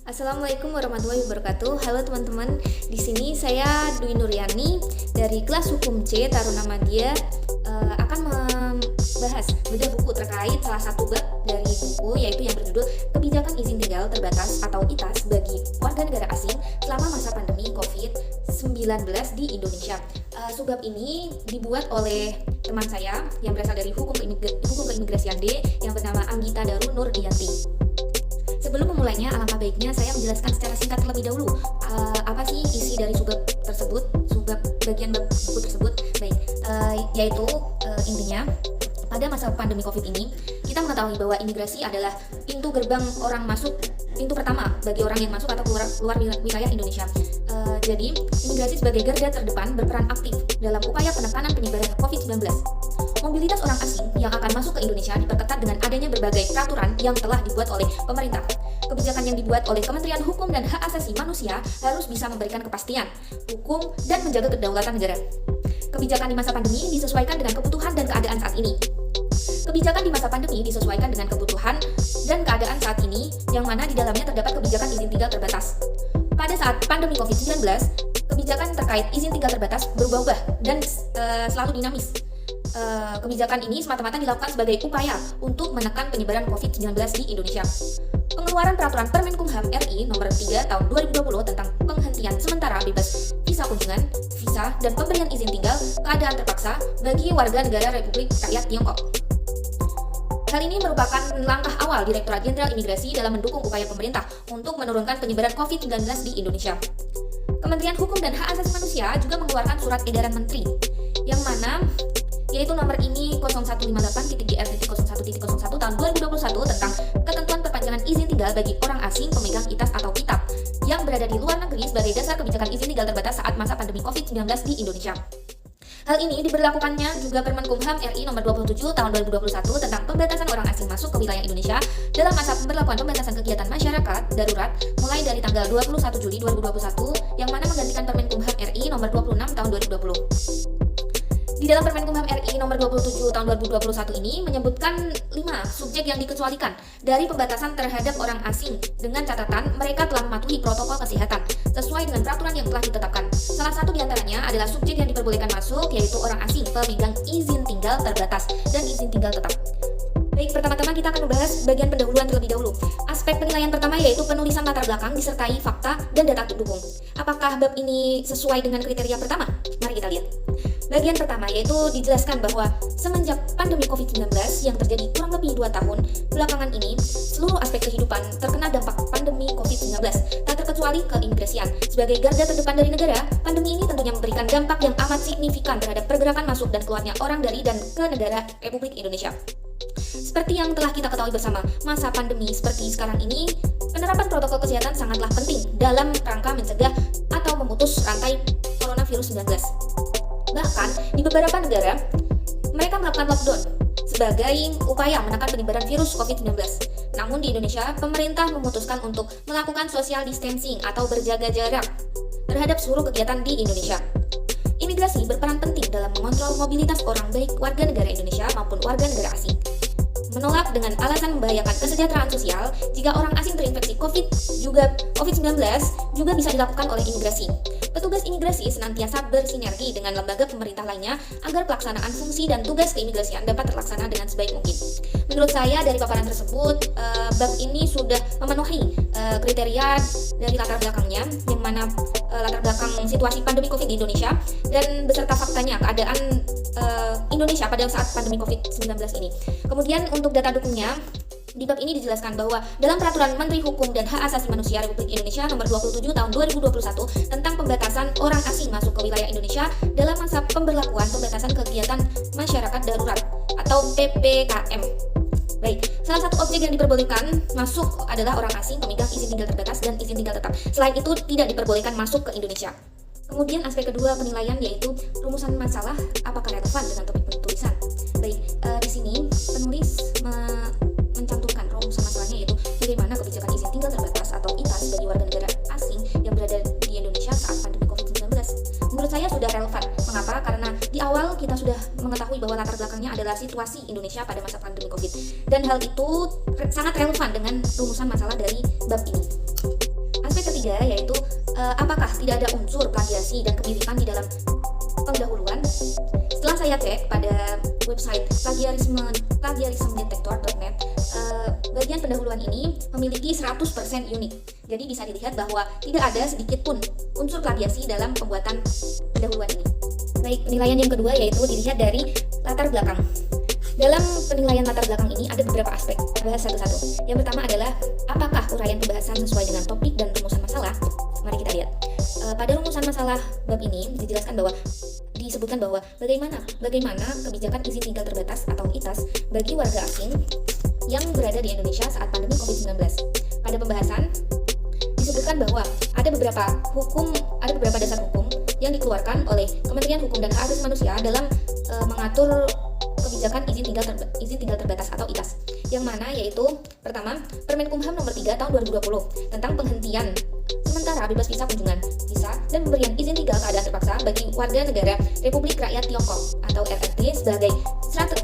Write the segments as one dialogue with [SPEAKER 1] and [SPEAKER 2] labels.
[SPEAKER 1] Assalamualaikum warahmatullahi wabarakatuh. Halo teman-teman, di sini saya Dwi Nuryani dari kelas Hukum C Taruna Madya akan membahas bedah buku terkait salah satu bab dari buku, yaitu yang berjudul Kebijakan Izin Tinggal Terbatas atau ITAS bagi warga negara asing selama masa pandemi COVID-19 di Indonesia. Subbab ini dibuat oleh teman saya yang berasal dari Hukum Keimigrasian D yang bernama Anggita Daru Nurdiyanti. Sebelum memulainya, alangkah baiknya saya menjelaskan secara singkat terlebih dahulu apa sih isi dari subbab tersebut, bagian bab buku tersebut. Yaitu intinya pada masa pandemi COVID ini kita mengetahui bahwa imigrasi adalah pintu gerbang orang masuk, pintu pertama bagi orang yang masuk atau keluar wilayah Indonesia. Jadi imigrasi sebagai garda terdepan berperan aktif dalam upaya penekanan penyebaran COVID-19. Mobilitas orang asing yang akan masuk ke Indonesia diperketat dengan adanya berbagai peraturan yang telah dibuat oleh pemerintah. Kebijakan yang dibuat oleh Kementerian Hukum dan Hak Asasi Manusia harus bisa memberikan kepastian hukum dan menjaga kedaulatan negara. Kebijakan di masa pandemi disesuaikan dengan kebutuhan dan keadaan saat ini. Kebijakan di masa pandemi disesuaikan dengan kebutuhan dan keadaan saat ini, yang mana di dalamnya terdapat kebijakan izin tinggal terbatas. Pada saat pandemi COVID-19, kebijakan terkait izin tinggal terbatas berubah-ubah dan selalu dinamis. Kebijakan ini semata-mata dilakukan sebagai upaya untuk menekan penyebaran COVID-19 di Indonesia. Pengeluaran Peraturan Permenkumham RI Nomor 3 Tahun 2020 tentang penghentian sementara bebas visa kunjungan, visa, dan pemberian izin tinggal keadaan terpaksa bagi warga negara Republik Rakyat Tiongkok. Hal ini merupakan langkah awal Direktorat Jenderal Imigrasi dalam mendukung upaya pemerintah untuk menurunkan penyebaran COVID-19 di Indonesia. Kementerian Hukum dan Hak Asasi Manusia juga mengeluarkan surat edaran menteri, yang mana yaitu nomor ini 0158-GR.01.01 tahun 2021 tentang ketentuan perpanjangan izin tinggal bagi orang asing pemegang ITAS atau ITAP yang berada di luar negeri sebagai dasar kebijakan izin tinggal terbatas saat masa pandemi COVID-19 di Indonesia. Hal ini diberlakukannya juga Permenkumham RI Nomor 27 Tahun 2021 tentang pembatasan orang asing masuk ke wilayah Indonesia dalam masa pemberlakuan pembatasan kegiatan masyarakat darurat mulai dari tanggal 21 Juli 2021 yang mana menggantikan Permenkumham RI Nomor 26 Tahun 2020. Di dalam Permenkumham RI Nomor 27 Tahun 2021 ini menyebutkan 5 subjek yang dikecualikan dari pembatasan terhadap orang asing dengan catatan mereka telah mematuhi protokol kesehatan sesuai dengan peraturan yang telah ditetapkan. Salah satu diantaranya adalah subjek yang diperbolehkan masuk yaitu orang asing pemegang izin tinggal terbatas dan izin tinggal tetap. Baik, pertama-tama kita akan membahas bagian pendahuluan terlebih dahulu. Aspek penilaian pertama yaitu penulisan latar belakang disertai fakta dan data pendukung. Apakah bab ini sesuai dengan kriteria pertama? Mari kita lihat. Bagian pertama yaitu dijelaskan bahwa semenjak pandemi COVID-19 yang terjadi kurang lebih 2 tahun belakangan ini, seluruh aspek kehidupan terkena dampak pandemi COVID-19, tak terkecuali keimigrasian. Sebagai garda terdepan dari negara, pandemi ini tentunya memberikan dampak yang amat signifikan terhadap pergerakan masuk dan keluarnya orang dari dan ke negara Republik Indonesia. Seperti yang telah kita ketahui bersama, masa pandemi seperti sekarang ini, penerapan protokol kesehatan sangatlah penting dalam rangka mencegah atau memutus rantai coronavirus 19. Bahkan, di beberapa negara, mereka melakukan lockdown sebagai upaya menekan penyebaran virus COVID-19. Namun di Indonesia, pemerintah memutuskan untuk melakukan social distancing atau berjaga jarak terhadap seluruh kegiatan di Indonesia. Imigrasi berperan penting dalam mengontrol mobilitas orang baik warga negara Indonesia maupun warga negara asing. Menolak dengan alasan membahayakan kesejahteraan sosial jika orang asing terinfeksi COVID-19 juga bisa dilakukan oleh imigrasi. Petugas imigrasi senantiasa bersinergi dengan lembaga pemerintah lainnya agar pelaksanaan fungsi dan tugas keimigrasian dapat terlaksana dengan sebaik mungkin. Menurut saya dari paparan tersebut, bab ini sudah memenuhi kriteria dari latar belakangnya, yang mana latar belakang situasi pandemi COVID di Indonesia dan beserta faktanya keadaan Indonesia pada saat pandemi COVID-19 ini. Kemudian untuk data dukungnya, di bab ini dijelaskan bahwa dalam Peraturan Menteri Hukum dan Hak Asasi Manusia Republik Indonesia Nomor 27 Tahun 2021 tentang pembatasan orang asing masuk ke wilayah Indonesia dalam masa pemberlakuan pembatasan kegiatan masyarakat darurat atau PPKM. Baik, salah satu objek yang diperbolehkan masuk adalah orang asing pemegang izin tinggal terbatas dan izin tinggal tetap. Selain itu tidak diperbolehkan masuk ke Indonesia. Kemudian aspek kedua penilaian yaitu rumusan masalah apakah relevan dengan topik tulisan. Baik, di sini penulis mencantumkan rumusan masalahnya yaitu bagaimana kebijakan izin tinggal terbatas atau ITAS bagi warga negara asing yang berada di Indonesia saat pandemi COVID-19. Menurut saya sudah relevan. Mengapa? Karena di awal kita sudah mengetahui bahwa latar belakangnya adalah situasi Indonesia pada masa pandemi COVID. Dan hal itu sangat relevan dengan rumusan masalah dari bab ini. ketiga yaitu apakah tidak ada unsur plagiasi dan kemiripan di dalam pendahuluan. Setelah saya cek pada website plagiarismedetector.net, bagian pendahuluan ini memiliki 100% unik. Jadi bisa dilihat bahwa tidak ada sedikit pun unsur plagiasi dalam pembuatan pendahuluan ini. Baik, penilaian yang kedua yaitu dilihat dari latar belakang. Dalam penilaian latar belakang ini ada beberapa aspek, bahas satu-satu. Yang pertama adalah apakah uraian pembahasan sesuai dengan topik dan rumusan masalah. Mari kita lihat. Pada rumusan masalah bab ini disebutkan bahwa bagaimana kebijakan izin tinggal terbatas atau ITAS bagi warga asing yang berada di Indonesia saat pandemi COVID-19. Pada pembahasan disebutkan bahwa ada beberapa dasar hukum yang dikeluarkan oleh Kementerian Hukum dan Hak Asasi Manusia dalam mengatur kebijakan izin tinggal terbatas atau ITAS. Yang mana yaitu pertama, Permenkumham nomor 3 tahun 2020 tentang penghentian sementara bebas visa kunjungan, visa dan pemberian izin tinggal keadaan terpaksa bagi warga negara Republik Rakyat Tiongkok atau RRT sebagai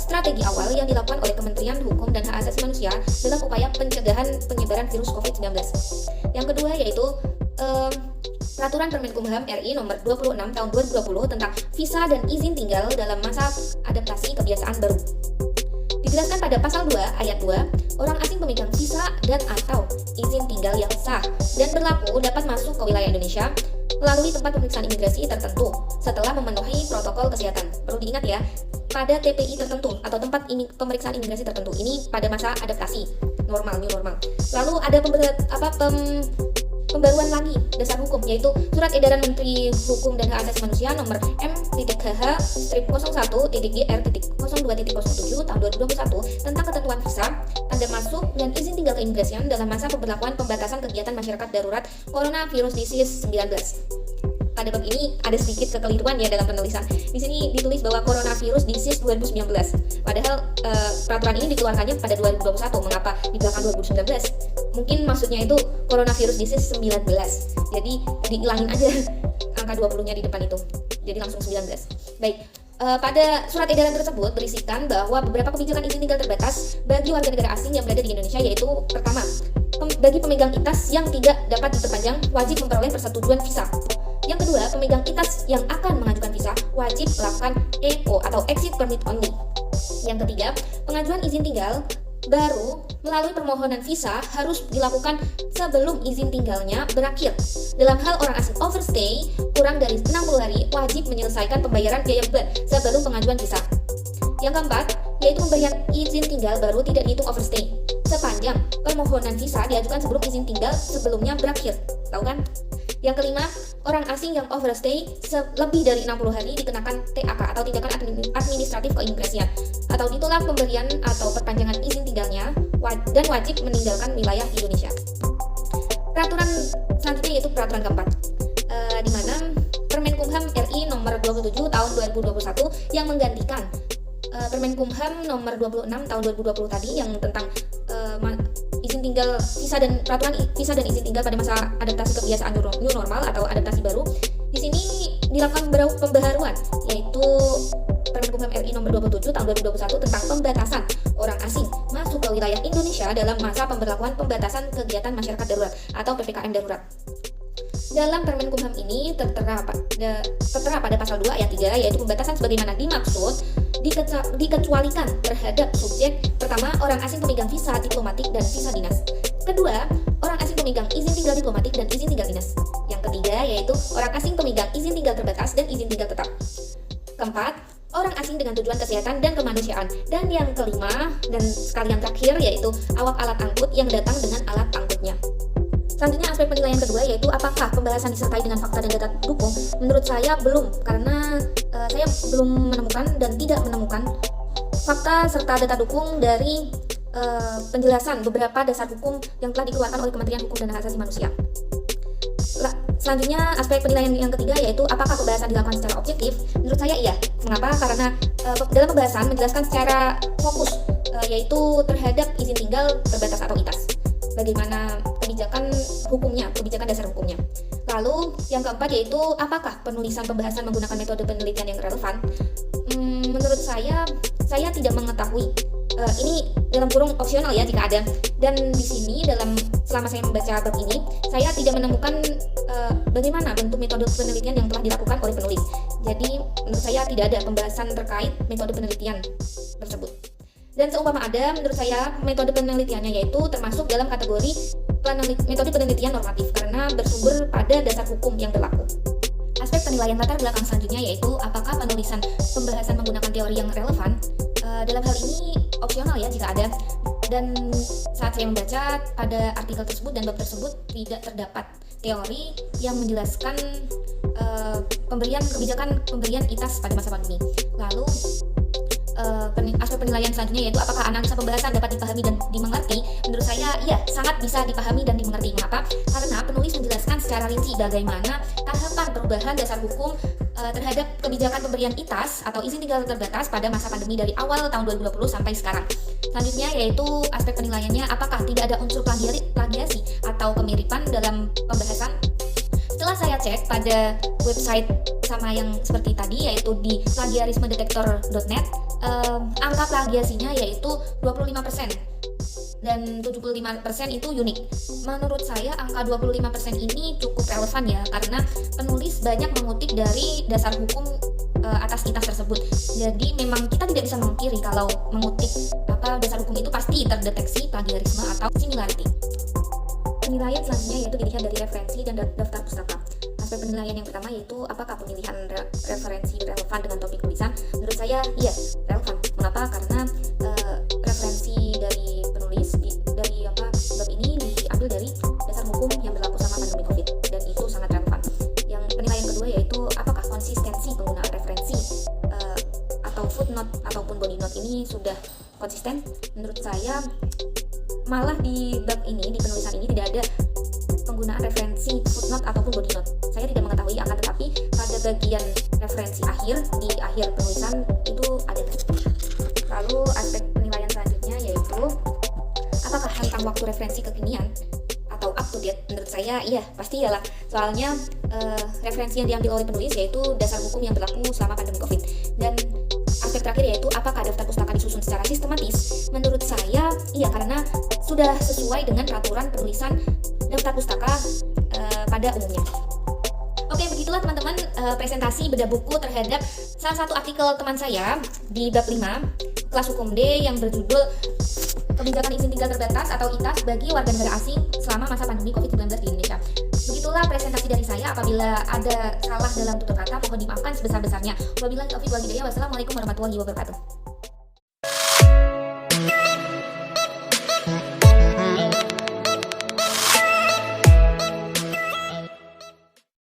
[SPEAKER 1] strategi awal yang dilakukan oleh Kementerian Hukum dan Hak Asasi Manusia dalam upaya pencegahan penyebaran virus COVID-19. Yang kedua yaitu Peraturan Permenkumham RI nomor 26 tahun 2020 tentang visa dan izin tinggal dalam masa adaptasi kebiasaan baru. Dijelaskan pada pasal 2 ayat 2, orang asing pemegang visa dan atau izin tinggal yang sah dan berlaku dapat masuk ke wilayah Indonesia melalui tempat pemeriksaan imigrasi tertentu setelah memenuhi protokol kesehatan. Perlu diingat ya, pada TPI tertentu atau tempat pemeriksaan imigrasi tertentu. Ini pada masa adaptasi new normal. Lalu ada pembaruan lagi dasar hukum, yaitu Surat Edaran Menteri Hukum dan Hak Asasi Manusia nomor M.HH.GR.02.07 tahun 2021 tentang ketentuan visa, tanda masuk dan izin tinggal keimigrasian dalam masa pemberlakuan pembatasan kegiatan masyarakat darurat coronavirus disease 19. Pada bab ini ada sedikit kekeliruan ya dalam penulisan. Di sini ditulis bahwa coronavirus disease 2019. Padahal peraturan ini dikeluarkannya pada 2021. Mengapa di belakang 2019? Mungkin maksudnya itu coronavirus disease 19. Jadi dihilangin aja angka 20-nya di depan itu. Jadi langsung 19. Baik. Pada surat edaran tersebut berisikan bahwa beberapa kebijakan izin tinggal terbatas bagi warga negara asing yang berada di Indonesia, yaitu pertama, bagi pemegang ITAS yang tidak dapat diperpanjang wajib memperoleh persetujuan visa. Yang kedua, pemegang ITAS yang akan mengajukan visa wajib melakukan EPO atau Exit Permit Only. Yang ketiga, pengajuan izin tinggal baru melalui permohonan visa harus dilakukan sebelum izin tinggalnya berakhir. Dalam hal orang asing overstay kurang dari 60 hari wajib menyelesaikan pembayaran biaya beban sebelum pengajuan visa. Yang keempat, yaitu pemberian izin tinggal baru tidak dihitung overstay sepanjang permohonan visa diajukan sebelum izin tinggal sebelumnya berakhir. Tahu kan? Yang kelima, orang asing yang overstay lebih dari 60 hari dikenakan TAK atau tindakan administratif keimigrasian atau ditolak pemberian atau perpanjangan izin tinggalnya dan wajib meninggalkan wilayah Indonesia. Peraturan selanjutnya yaitu peraturan keempat, di mana Permenkumham RI nomor 27 tahun 2021 yang menggantikan Permenkumham nomor 26 tahun 2020 tadi yang tentang izin tinggal peraturan visa dan izin tinggal pada masa adaptasi kebiasaan new normal atau adaptasi baru. Di sini dilakukan pembaharuan, yaitu Permenkumham RI nomor 27 tahun 2021 tentang pembatasan orang asing masuk ke wilayah Indonesia dalam masa pemberlakuan pembatasan kegiatan masyarakat darurat atau PPKM darurat. Dalam Permenkumham ini tertera pada pasal 2 ayat 3, yaitu pembatasan sebagaimana dimaksud dikecualikan terhadap subjek pertama, orang asing pemegang visa diplomatik dan visa dinas. Kedua, orang asing pemegang izin tinggal diplomatik dan izin tinggal dinas. Yang ketiga, yaitu orang asing pemegang izin tinggal terbatas dan izin tinggal tetap. Keempat, orang asing dengan tujuan kesehatan dan kemanusiaan. Dan yang kelima dan sekalian terakhir yaitu awak alat angkut yang datang dengan alat angkutnya. Selanjutnya aspek penilaian kedua yaitu apakah pembahasan disertai dengan fakta dan data dukung. Menurut saya belum, karena saya belum menemukan dan tidak menemukan fakta serta data dukung dari penjelasan beberapa dasar hukum yang telah dikeluarkan oleh Kementerian Hukum dan Hak Asasi Manusia. Selanjutnya aspek penilaian yang ketiga yaitu apakah pembahasan dilakukan secara objektif. Menurut saya iya. Mengapa? Karena dalam pembahasan menjelaskan secara fokus yaitu terhadap izin tinggal terbatas atau ITAS. Bagaimana kebijakan hukumnya, kebijakan dasar hukumnya. Lalu yang keempat yaitu apakah penulisan pembahasan menggunakan metode penelitian yang relevan. Menurut saya tidak mengetahui Ini dalam kurung opsional ya jika ada. Dan di sini selama saya membaca bab ini, saya tidak menemukan bagaimana bentuk metode penelitian yang telah dilakukan oleh penulis. Jadi menurut saya tidak ada pembahasan terkait metode penelitian tersebut. Dan seumpama ada, menurut saya metode penelitiannya yaitu termasuk dalam kategori metode penelitian normatif karena bersumber pada dasar hukum yang berlaku. Aspek penilaian latar belakang selanjutnya yaitu apakah penulisan pembahasan menggunakan teori yang relevan. Dalam hal ini opsional ya jika ada. Dan saat saya membaca pada artikel tersebut dan bab tersebut tidak terdapat teori yang menjelaskan kebijakan pemberian ITAS pada masa pandemi. Lalu aspek penilaian selanjutnya yaitu apakah analisa pembahasan dapat dipahami dan dimengerti. Menurut saya iya, sangat bisa dipahami dan dimengerti. Mengapa? Karena penulis menjelaskan secara rinci bagaimana tahapan perubahan dasar hukum terhadap kebijakan pemberian ITAS atau izin tinggal terbatas pada masa pandemi dari awal tahun 2020 sampai sekarang. Selanjutnya yaitu aspek penilaiannya apakah tidak ada unsur plagiasi atau kemiripan dalam pembahasan. Setelah saya cek pada website sama yang seperti tadi yaitu di plagiarismedetektor.net, angka plagiasinya yaitu 25% dan 75% itu unik. Menurut saya angka 25% ini cukup relevan ya karena penulis banyak mengutip dari dasar hukum atas ITAS tersebut. Jadi memang kita tidak bisa memungkiri kalau mengutip dasar hukum itu pasti terdeteksi plagiarisme atau similarity. Penilaian selanjutnya yaitu dilihat dari referensi dan daftar pustaka. Aspek penilaian yang pertama yaitu apakah pemilihan referensi relevan dengan topik tulisan. Menurut saya iya relevan. Mengapa? Karena referensi dari penulis dari bab ini diambil dari dasar hukum yang berlaku sama pandemi COVID dan itu sangat relevan. Yang penilaian kedua yaitu apakah konsistensi penggunaan referensi atau footnote ataupun body note ini sudah konsisten. Menurut saya malah di bab ini, di penulisan ini tidak ada penggunaan referensi footnote ataupun body note. Saya tidak mengetahui, akan tetapi pada bagian referensi akhir di akhir penulisan itu ada. Lalu aspek penilaian selanjutnya yaitu apakah rentang waktu referensi kekinian atau up to date. Menurut saya iya, pasti iyalah. Soalnya referensi yang diambil oleh penulis yaitu dasar hukum yang berlaku selama pandemi COVID. Dan aspek terakhir yaitu apakah daftar pustaka disusun secara sistematis. Menurut saya iya, karena sudah sesuai dengan peraturan penulisan daftar pustaka pada umumnya. Oke, begitulah teman-teman presentasi bedah buku terhadap salah satu artikel teman saya di bab 5 kelas hukum D yang berjudul Kebijakan Izin Tinggal Terbatas atau ITAS bagi warga negara asing selama masa pandemi COVID-19 di Indonesia. Begitulah presentasi dari saya. Apabila ada salah dalam tutur kata mohon dimaafkan sebesar-besarnya. Wabillahi taufiq wal hidayah. Wassalamualaikum warahmatullahi wabarakatuh.